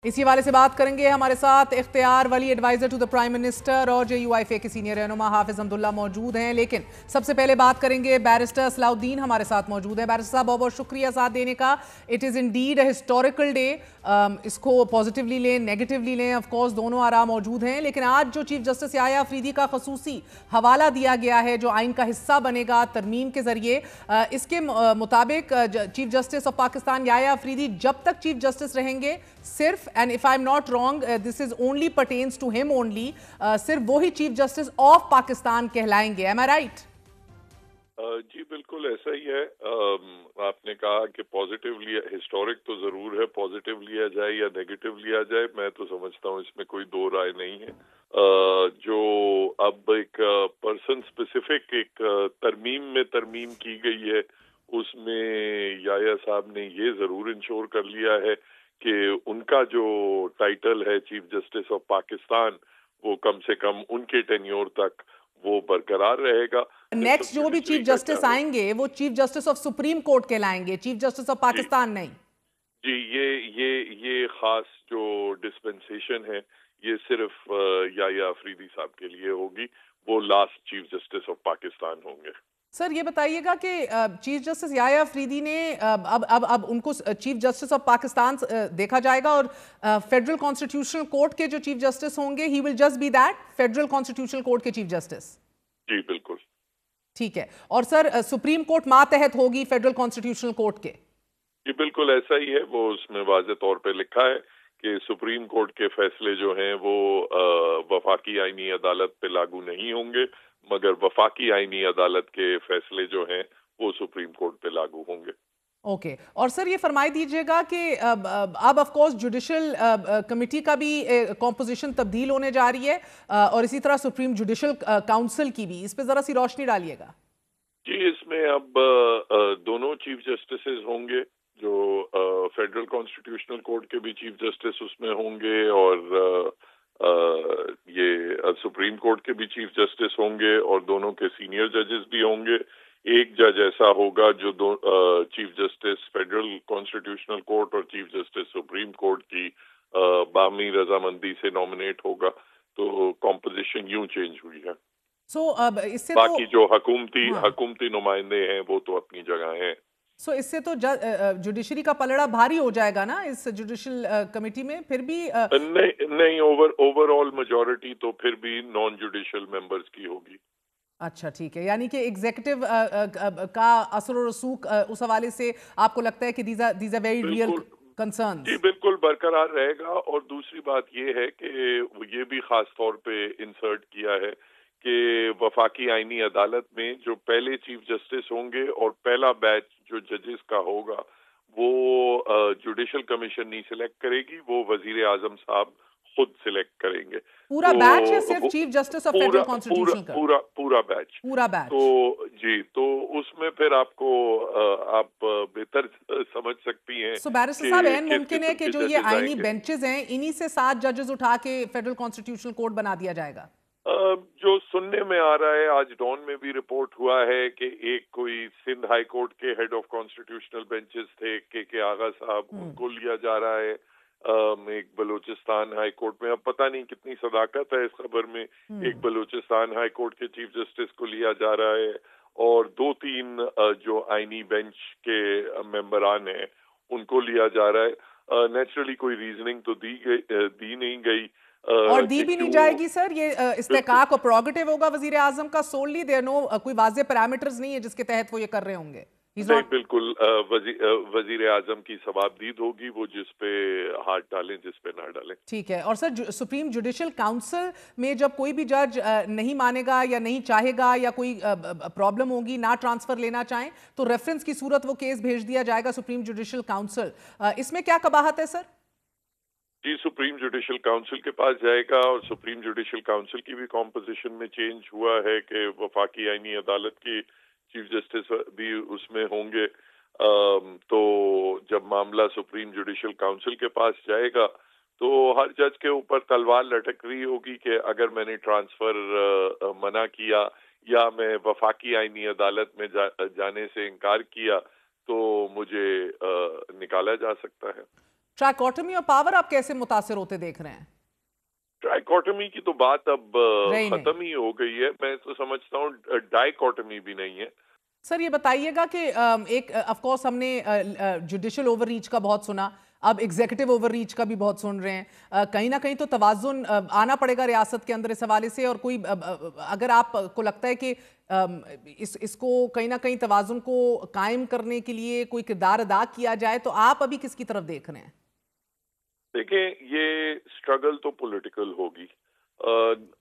इसी वाले से बात करेंगे। हमारे साथ Ikhtiyar Wali adviser to the prime minister और JUIFA के सीनियर रहनुमा हाफिज अब्दुल्ला मौजूद हैं। लेकिन सबसे पहले बात करेंगे बैरिस्टर सलाउद्दीन हमारे साथ मौजूद हैं। बैरिस्टर साहब बहुत बहुत शुक्रिया साथ देने का। It is indeed a historical day. इसको पॉजिटिवली लें नेगेटिवली लें, ऑफ कोर्स दोनों आरा मौजूद हैं। लेकिन आज जो चीफ जस्टिस याया अफरीदी का खसूसी हवाला दिया गया है जो आइन का हिस्सा बनेगा तरमीम के जरिए, इसके मुताबिक chief justice of Pakistan Yahya Afridi जब तक चीफ जस्टिस रहेंगे सिर्फ, and if I'm not wrong, this is only pertains to him only, सिर्फ वही चीफ जस्टिस ऑफ पाकिस्तान कहलाएंगे। Am I right? जी बिल्कुल ऐसा ही है। आपने कहा कि पॉजिटिव लिया, हिस्टोरिक तो जरूर है, पॉजिटिव लिया जाए या नेगेटिव लिया जाए, मैं तो समझता हूँ इसमें कोई दो राय नहीं है। जो अब एक पर्सन स्पेसिफिक एक तरमीम की गई है, उसमें याया साहब ने ये जरूर इंश्योर कर लिया है कि उनका जो टाइटल है चीफ जस्टिस ऑफ पाकिस्तान वो कम से कम उनके टेन्योर तक वो बरकरार रहेगा। नेक्स्ट जो भी चीफ जस्टिस आएंगे वो chief justice of supreme court कहलाएंगे, चीफ जस्टिस ऑफ पाकिस्तान नहीं। जी ये खास जो डिस्पेंसेशन है ये सिर्फ याया अफरीदी साहब के लिए होगी, वो last chief justice of Pakistan होंगे। सर ये बताइएगा कि चीफ जस्टिस याया अफरीदी ने अब उनको चीफ जस्टिस ऑफ पाकिस्तान देखा जाएगा और फेडरल कॉन्स्टिट्यूशनल कोर्ट के जो चीफ जस्टिस होंगे he will just be that federal constitutional court के चीफ जस्टिस। जी बिल्कुल ठीक है। और सर सुप्रीम कोर्ट मातहत होगी फेडरल कॉन्स्टिट्यूशनल कोर्ट के? जी बिल्कुल ऐसा ही है, वो उसमें वाज़ेह तौर पे लिखा है कि सुप्रीम कोर्ट के फैसले जो हैं वो वफाकी आईनी अदालत पे लागू नहीं होंगे, मगर वफाकी आईनी अदालत के फैसले जो हैं वो सुप्रीम कोर्ट पे लागू होंगे। ओके। और सर ये फरमाई दीजिएगा कि अब ऑफ कोर्स जुडिशल कमेटी का भी कॉम्पोजिशन तब्दील होने जा रही है और इसी तरह सुप्रीम जुडिशल काउंसिल की भी, इस पे जरा सी रोशनी डालिएगा। जी इसमें अब दोनों चीफ जस्टिस होंगे, जो फेडरल कॉन्स्टिट्यूशनल कोर्ट के भी चीफ जस्टिस उसमें होंगे और ये सुप्रीम कोर्ट के भी चीफ जस्टिस होंगे और दोनों के सीनियर जजेस भी होंगे। एक जज ऐसा होगा जो chief justice federal constitutional court और चीफ जस्टिस सुप्रीम कोर्ट की बाहमी रजामंदी से नॉमिनेट होगा। तो कॉम्पोजिशन यूं चेंज हुई है। इससे बाकी जो हकूमती नुमाइंदे हैं वो तो अपनी जगह हैं। इससे तो जुडिशरी का पलड़ा भारी हो जाएगा ना इस जुडिशल कमेटी में? फिर भी नहीं ओवरऑल मेजॉरिटी तो फिर भी नॉन जुडिशियल मेंबर्स की होगी। अच्छा ठीक है, यानी कि एग्जीक्यूटिव का असर और रसूख उस हवाले से आपको लगता है कि these are very real concern? जी बिल्कुल बरकरार रहेगा। और दूसरी बात ये है कि ये भी खास तौर पे इंसर्ट किया है कि वफाकी आईनी अदालत में जो पहले चीफ जस्टिस होंगे और पहला बैच जो जजेस का होगा वो जुडिशल कमीशन नहीं सिलेक्ट करेगी, वो वजीर आजम साहब खुद सिलेक्ट करेंगे। पूरा बैच या सिर्फ chief justice of federal constitution का? पूरा बैच। तो जी तो उसमें फिर आपको आप बेहतर समझ सकती हैं। सो बैरिस्टर साहब ऐन मुमकिन है कि जो ये आईनी बेंचेस हैं इन्हीं से 7 जजेस उठा के फेडरल कॉन्स्टिट्यूशनल कोर्ट बना दिया जाएगा? जो सुनने में आ रहा है, आज डॉन में भी रिपोर्ट हुआ है कि एक कोई सिंध हाई कोर्ट के हेड ऑफ कॉन्स्टिट्यूशनल बेंचेस थे के आगा साहब, उनको लिया जा रहा है। एक बलूचिस्तान हाई कोर्ट में, अब पता नहीं कितनी सदाकत है इस खबर में, एक बलूचिस्तान हाई कोर्ट के चीफ जस्टिस को लिया जा रहा है और 2-3 जो आईनी बेंच के मेंबरान हैं उनको लिया जा रहा है। नेचुरली कोई रीजनिंग तो दी नहीं गई और दी भी नहीं जाएगी सर। ये इस्तेकाक और प्रोगेटिव होगा वजीर आजम का सोलली, देयर नो कोई वाज़ेह पैरामीटर्स नहीं है जिसके तहत वो ये कर रहे होंगे। नहीं बिल्कुल वजीर आजम की सवाबदीद होगी, वो जिस पे हाथ डालें जिस पे ना डालें। ठीक है। और सर सुप्रीम जुडिशल काउंसिल में जब कोई भी जज नहीं मानेगा या नहीं चाहेगा या कोई प्रॉब्लम होगी, ना ट्रांसफर लेना चाहें, तो रेफरेंस की सूरत वो केस भेज दिया जाएगा सुप्रीम जुडिशल काउंसिल। इसमें क्या कबाहत है सर? जी सुप्रीम जुडिशल काउंसिल के पास जाएगा और सुप्रीम जुडिशल काउंसिल की भी कॉम्पोजिशन में चेंज हुआ है कि वफाकी आईनी अदालत की चीफ जस्टिस भी उसमें होंगे। तो जब मामला सुप्रीम जुडिशल काउंसिल के पास जाएगा तो हर जज के ऊपर तलवार लटक रही होगी कि अगर मैंने ट्रांसफर मना किया या मैं वफाकी आईनी अदालत में जाने से इनकार किया तो मुझे निकाला जा सकता है। ट्राइकोटमी और पावर आप कैसे मुतासिर होते देख रहे हैं? ट्राइकोटमी की तो बात अब रही नहीं। खत्म ही हो गई है, मैं तो समझता हूँ डाइकोटमी भी नहीं है। सर ये बताइएगा कि एक ऑफ कोर्स हमने जुडिशियल ओवररीच का बहुत सुना, अब एग्जीक्यूटिव ओवररीच का भी बहुत सुन रहे हैं। कहीं ना कहीं तो तवाज़ुन आना पड़ेगा रियासत के अंदर इस हवाले से, और कोई अगर आपको लगता है कि इसको कहीं ना कहीं तवाज़ुन को कायम करने के लिए कोई किरदार अदा किया जाए, तो आप अभी किसकी तरफ देख रहे हैं? देखें, ये स्ट्रगल तो पॉलिटिकल होगी।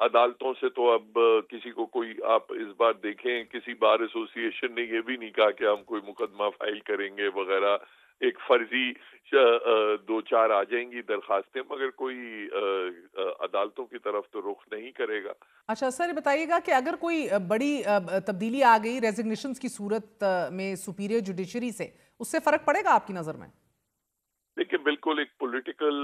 अदालतों से तो अब किसी को कोई, आप इस बार देखें किसी बार एसोसिएशन ने ये भी नहीं कहा कि हम कोई मुकदमा फाइल करेंगे वगैरह। एक फर्जी दो चार आ जाएंगी दरखास्तें, मगर कोई अदालतों की तरफ तो रुख नहीं करेगा। अच्छा सर, ये बताइएगा कि अगर कोई बड़ी तब्दीली आ गई रेजिग्नेशंस की सूरत में सुपीरियर जुडिशरी से, उससे फर्क पड़ेगा आपकी नज़र में? देखिए, बिल्कुल एक पॉलिटिकल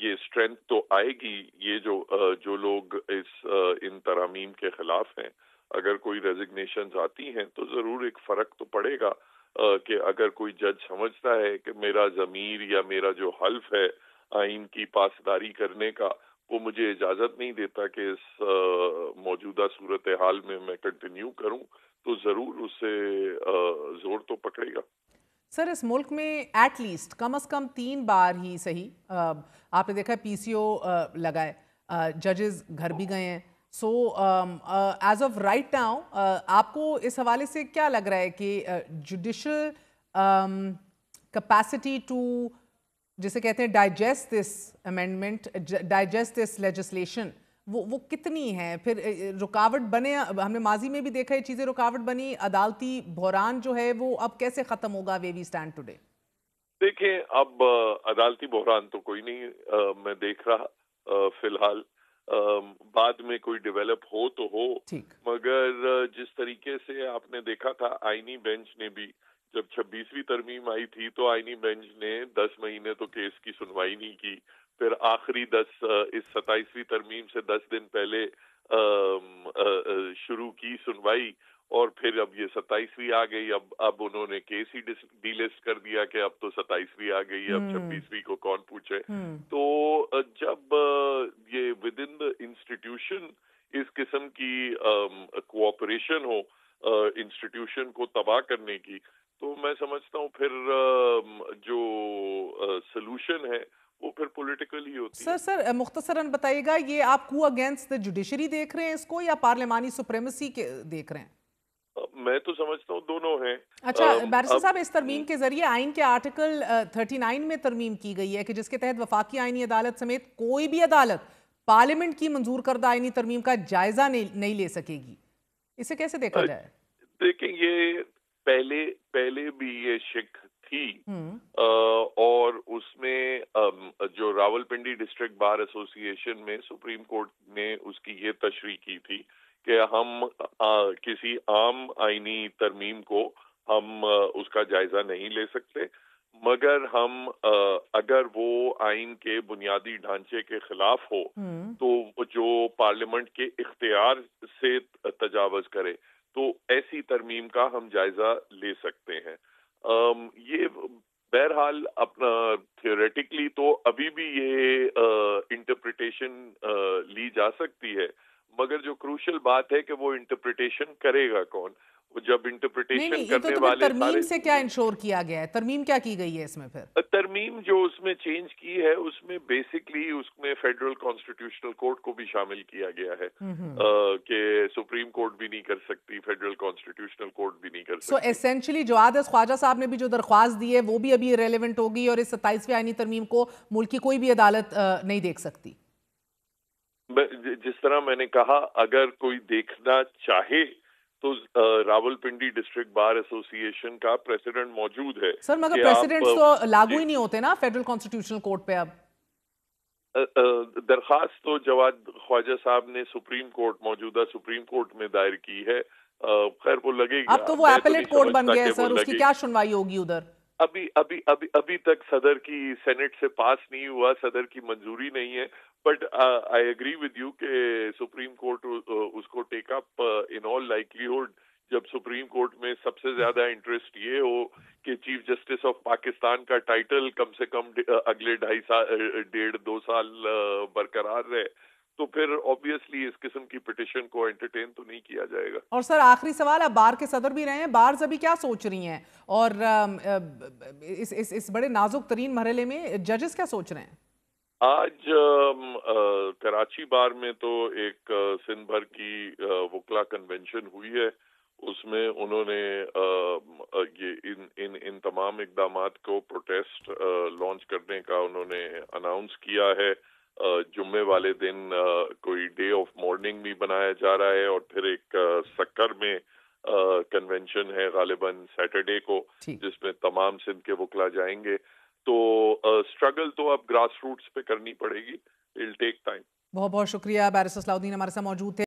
ये स्ट्रेंथ तो आएगी। ये जो लोग इन तरामीम के खिलाफ हैं, अगर कोई रेजिग्नेशंस आती हैं तो जरूर एक फर्क तो पड़ेगा। कि अगर कोई जज समझता है कि मेरा ज़मीर या मेरा जो हल्फ है आइन की पासदारी करने का, वो मुझे इजाज़त नहीं देता कि इस मौजूदा सूरत हाल में मैं कंटिन्यू करूं, तो ज़रूर उससे जोर तो पकड़ेगा। सर इस मुल्क में एट लीस्ट कम से कम 3 बार ही सही आपने देखा पीसीओ लगाए, जजेस घर भी गए हैं। So as of right now आपको इस हवाले से क्या लग रहा है कि जुडिशल कैपेसिटी टू, जिसे कहते हैं digest this amendment, digest this legislation, वो कितनी है? फिर रुकावट बने, हमने माजी में भी देखा है चीजें रुकावट बनी, अदालती बहरान जो है वो अब कैसे खत्म होगा वे वी स्टैंड टुडे? देखें, अब अदालती बहरान तो कोई नहीं मैं देख रहा फिलहाल। बाद में कोई डेवलप हो तो हो, मगर जिस तरीके से आपने देखा था आईनी बेंच ने भी, जब 26वीं तरमीम आई थी तो आईनी बेंच ने 10 महीने तो केस की सुनवाई नहीं की। फिर आखिरी इस 27वीं तरमीम से 10 दिन पहले शुरू की सुनवाई, और फिर अब ये 27वीं आ गई। अब उन्होंने केस ही डीलिस्ट कर दिया कि अब तो 27वीं आ गई, अब 26वीं को कौन पूछे। तो जब ये विद इन द इंस्टीट्यूशन इस किस्म की कोऑपरेशन हो इंस्टीट्यूशन को तबाह करने की, तो मैं समझता हूँ फिर जो सलूशन है वो फिर पॉलिटिकल ही होती है। सर मुख्तसरन बताइएगा, ये आप कू अगेंस्ट द जुडिशरी देख रहे हैं इसको, या पार्लिमानी सुप्रीमेसी के देख रहे हैं? मैं तो समझता हूँ दोनों हैं। अच्छा बैरिस्टर साहब, इस तरमीम के जरिए आइन के आर्टिकल 39 में तरमीम की गई है कि जिसके तहत वफाकी आइनी अदालत समेत कोई भी अदालत पार्लियामेंट की मंजूर करदा आइनी तरमीम का जायजा नहीं ले सकेगी। इसे कैसे देखा जाए? देखें, ये पहले भी ये शिक थी, और उसमें जो रावलपिंडी डिस्ट्रिक्ट बार एसोसिएशन में सुप्रीम कोर्ट ने उसकी ये तशरीह की थी कि हम किसी आम आईनी तरमीम को हम उसका जायजा नहीं ले सकते, मगर हम अगर वो आइन के बुनियादी ढांचे के खिलाफ हो, तो जो पार्लियामेंट के इख्तियार से तजावज करे, तो ऐसी तरमीम का हम जायजा ले सकते हैं। ये बहरहाल अपना थियोरेटिकली तो अभी भी ये इंटरप्रिटेशन ली जा सकती है, मगर जो क्रूशल बात है कि वो इंटरप्रिटेशन करेगा कौन। जब इंटरप्रिटेशन करने वाले तरमीम से क्या इंश्योर किया गया है? तरमीम क्या की गई है इसमें? फिर तरमीम जो उसमें चेंज की है, उसमें बेसिकली उसमें फेडरल कॉन्स्टिट्यूशनल कोर्ट को भी शामिल किया गया है कि सुप्रीम कोर्ट भी नहीं कर सकती, फेडरल कॉन्स्टिट्यूशनल कोर्ट भी नहीं कर सकती। सो एसेंशियली जवाद ख्वाजा साहब ने भी जो दरख्वास्त दी है वो भी अभी रेलेवेंट होगी, और इस 27वीं आईनी तरमीम को मुल्क की कोई भी अदालत नहीं देख सकती। जिस तरह मैंने कहा, अगर कोई देखना चाहे तो रावलपिंडी डिस्ट्रिक्ट बार एसोसिएशन का प्रेसिडेंट मौजूद है। सर मगर प्रेसिडेंट्स तो लागू ही नहीं होते ना फेडरल कॉन्स्टिट्यूशनल कोर्ट पे। अब दरखास्त तो जवाद ख्वाजा साहब ने मौजूदा सुप्रीम कोर्ट में दायर की है। खैर वो लगेगी, अब तो वो एपेलेट कोर्ट बन गया है सर, उसकी क्या सुनवाई होगी उधर? अभी तक सदर की सेनेट से पास नहीं हुआ, सदर की मंजूरी नहीं है। But I agree with you कि सुप्रीम कोर्ट उसको take up in all likelihood जब सुप्रीम कोर्ट में सबसे ज्यादा इंटरेस्ट ये हो कि चीफ जस्टिस ऑफ पाकिस्तान का टाइटल कम से कम अगले 1.5 2 साल बरकरार रहे, तो फिर ऑब्वियसली इस किस्म की पिटिशन को एंटरटेन तो नहीं किया जाएगा। और सर आखिरी सवाल, आप बार के सदर भी रहे हैं, बार्स अभी क्या सोच रही हैं और इस बड़े नाजुक तरीन मरहले में जजेस क्या सोच रहे हैं? आज कराची बार में तो एक सिंध भर की वकला कन्वेंशन हुई है, उसमें उन्होंने ये इन तमाम इकदामात को प्रोटेस्ट लॉन्च करने का उन्होंने अनाउंस किया है। जुम्मे वाले दिन कोई डे ऑफ मॉर्निंग भी बनाया जा रहा है और फिर एक सक्कर में कन्वेंशन है गालिबन सैटरडे को, जिसमें तमाम सिंध के वकला जाएंगे। तो स्ट्रगल तो अब ग्रास रूट्स पे करनी पड़ेगी, इट विल टेक टाइम। बहुत बहुत शुक्रिया, बैरिस्टर सलाउद्दीन हमारे साथ मौजूद थे।